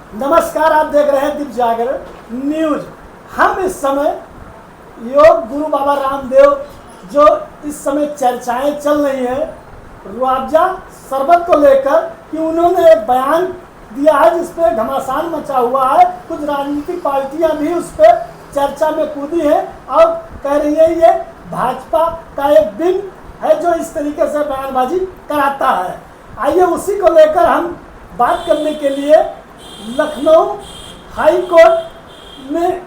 नमस्कार, आप देख रहे हैं दीप जागरण न्यूज। हम इस समय योग गुरु बाबा रामदेव जो इस समय चर्चाएं चल रही हैं रुआवजा शरबत को लेकर कि उन्होंने एक बयान दिया है जिस पर घमासान मचा हुआ है। कुछ राजनीतिक पार्टियां भी उस पर चर्चा में कूदी है और कह रही है ये भाजपा का एक विंग है जो इस तरीके से बयानबाजी कराता है। आइए उसी को लेकर हम बात करने के लिए लखनऊ हाई कोर्ट में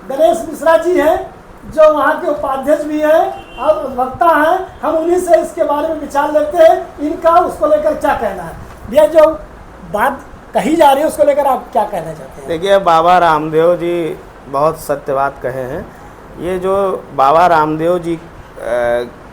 गणेश मिश्रा जी हैं जो वहाँ के उपाध्यक्ष भी हैं और वक्ता हैं। हम उन्हीं से इसके बारे में विचार लेते हैं, इनका उसको लेकर क्या कहना है। भैया, जो बात कही जा रही है उसको लेकर आप क्या कहना चाहते हैं? देखिए, बाबा रामदेव जी बहुत सत्य बात कहे हैं। ये जो बाबा रामदेव जी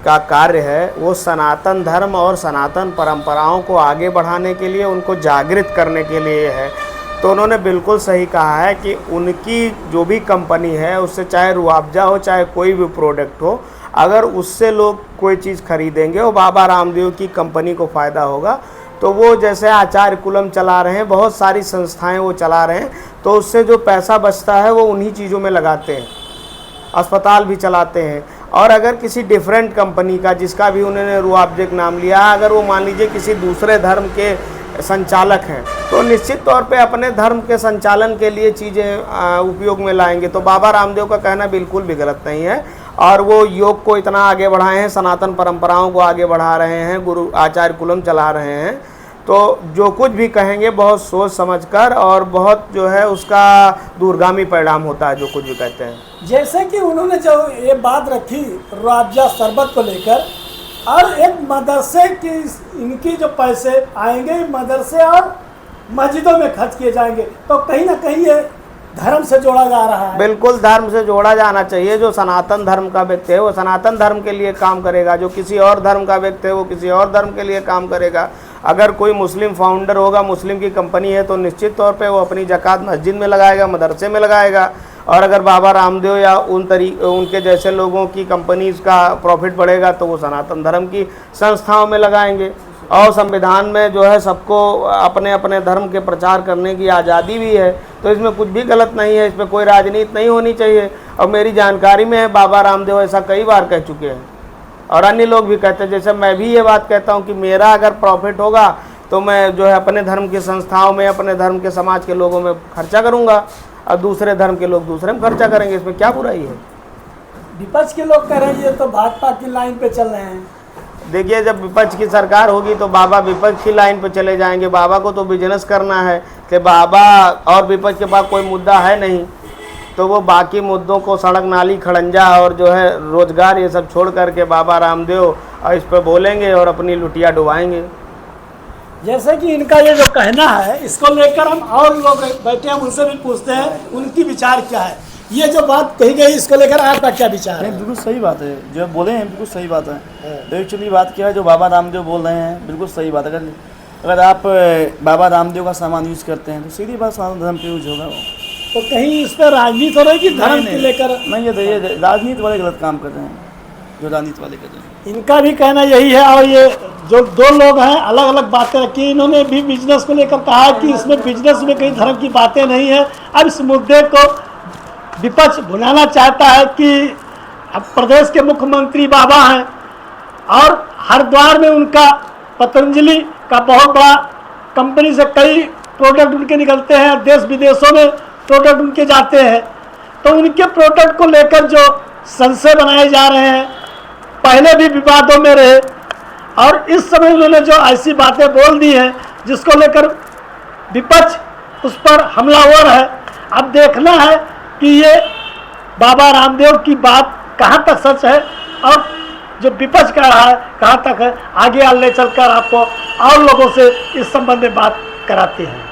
का कार्य है वो सनातन धर्म और सनातन परंपराओं को आगे बढ़ाने के लिए, उनको जागृत करने के लिए है। तो उन्होंने बिल्कुल सही कहा है कि उनकी जो भी कंपनी है उससे चाहे रुआवजा हो चाहे कोई भी प्रोडक्ट हो, अगर उससे लोग कोई चीज़ खरीदेंगे और बाबा रामदेव की कंपनी को फ़ायदा होगा। तो वो जैसे आचार्य कुलम चला रहे हैं, बहुत सारी संस्थाएं वो चला रहे हैं, तो उससे जो पैसा बचता है वो उन्हीं चीज़ों में लगाते हैं, अस्पताल भी चलाते हैं। और अगर किसी डिफरेंट कंपनी का, जिसका भी उन्होंने रुआवजे का नाम लिया, अगर वो मान लीजिए किसी दूसरे धर्म के संचालक हैं तो निश्चित तौर पे अपने धर्म के संचालन के लिए चीज़ें उपयोग में लाएंगे। तो बाबा रामदेव का कहना बिल्कुल भी गलत नहीं है और वो योग को इतना आगे बढ़ाए हैं, सनातन परंपराओं को आगे बढ़ा रहे हैं, गुरु आचार्य कुलम चला रहे हैं। तो जो कुछ भी कहेंगे बहुत सोच समझकर और बहुत जो है उसका दूरगामी परिणाम होता है जो कुछ भी कहते हैं। जैसे कि उन्होंने जो ये बात रखी रुआवजा शरबत को लेकर और एक मदरसे की इनकी जो पैसे आएंगे मदरसे और मस्जिदों में खर्च किए जाएंगे, तो कहीं ना कहीं ये धर्म से जोड़ा जा रहा है। बिल्कुल धर्म से जोड़ा जाना चाहिए। जो सनातन धर्म का व्यक्ति है वो सनातन धर्म के लिए काम करेगा, जो किसी और धर्म का व्यक्ति है वो किसी और धर्म के लिए काम करेगा। अगर कोई मुस्लिम फाउंडर होगा, मुस्लिम की कंपनी है, तो निश्चित तौर पे वो अपनी ज़कात मस्जिद में लगाएगा, मदरसे में लगाएगा। और अगर बाबा रामदेव या उनके जैसे लोगों की कंपनीज़ का प्रॉफिट बढ़ेगा तो वो सनातन धर्म की संस्थाओं में लगाएंगे। और संविधान में जो है सबको अपने अपने धर्म के प्रचार करने की आज़ादी भी है, तो इसमें कुछ भी गलत नहीं है, इसमें कोई राजनीति नहीं होनी चाहिए। और मेरी जानकारी में है बाबा रामदेव ऐसा कई बार कह चुके हैं और अन्य लोग भी कहते हैं। जैसे मैं भी ये बात कहता हूँ कि मेरा अगर प्रॉफिट होगा तो मैं जो है अपने धर्म की संस्थाओं में, अपने धर्म के समाज के लोगों में खर्चा करूँगा और दूसरे धर्म के लोग दूसरे में खर्चा करेंगे। इसमें क्या बुराई है? विपक्ष के लोग कह रहे हैं ये तो भाजपा की लाइन पे चल रहे हैं। देखिए, जब विपक्ष की सरकार होगी तो बाबा विपक्ष की लाइन पर चले जाएंगे। बाबा को तो बिजनेस करना है कि बाबा और विपक्ष के पास कोई मुद्दा है नहीं, तो वो बाकी मुद्दों को, सड़क नाली खड़ंजा और जो है रोजगार, ये सब छोड़ करके बाबा रामदेव और इस पर बोलेंगे और अपनी लुटिया डुबाएंगे। जैसे कि इनका ये जो कहना है इसको लेकर हम और लोग बैठे हैं उनसे भी पूछते हैं उनकी विचार क्या है। ये जो बात कही गई इसको लेकर आपका क्या विचार है? बिल्कुल सही बात है, जो बोले हैं बिल्कुल सही बात है। तो एक्चुअली बात क्या है, जो बाबा रामदेव बोल रहे हैं बिल्कुल सही बात है। अगर आप बाबा रामदेव का सामान यूज़ करते हैं तो सीधी बात सनातन धर्म पे यूज होगा। वो तो कहीं इस पर राजनीति हो रही कि धर्म को लेकर? नहीं, ये राजनीति वाले गलत काम कर रहे हैं, जो राजनीति वाले कर रहे हैं। इनका भी कहना यही है। और ये जो दो लोग हैं अलग अलग बातें रखी, इन्होंने भी बिजनेस को लेकर कहा कि इसमें बिजनेस में कहीं धर्म की बातें नहीं है। अब इस मुद्दे को विपक्ष भुलाना चाहता है कि अब प्रदेश के मुख्यमंत्री बाबा हैं और हरिद्वार में उनका पतंजलि का बहुत बड़ा कंपनी से कई प्रोडक्ट उनके निकलते हैं, देश विदेशों में प्रोडक्ट उनके जाते हैं। तो उनके प्रोडक्ट को लेकर जो संशय बनाए जा रहे हैं, पहले भी विवादों में रहे और इस समय उन्होंने जो ऐसी बातें बोल दी हैं जिसको लेकर विपक्ष उस पर हमलावर है। अब देखना है कि ये बाबा रामदेव की बात कहाँ तक सच है और जो विपक्ष कह रहा है कहाँ तक है। आगे ले चलकर आपको और लोगों से इस संबंध में बात कराते हैं।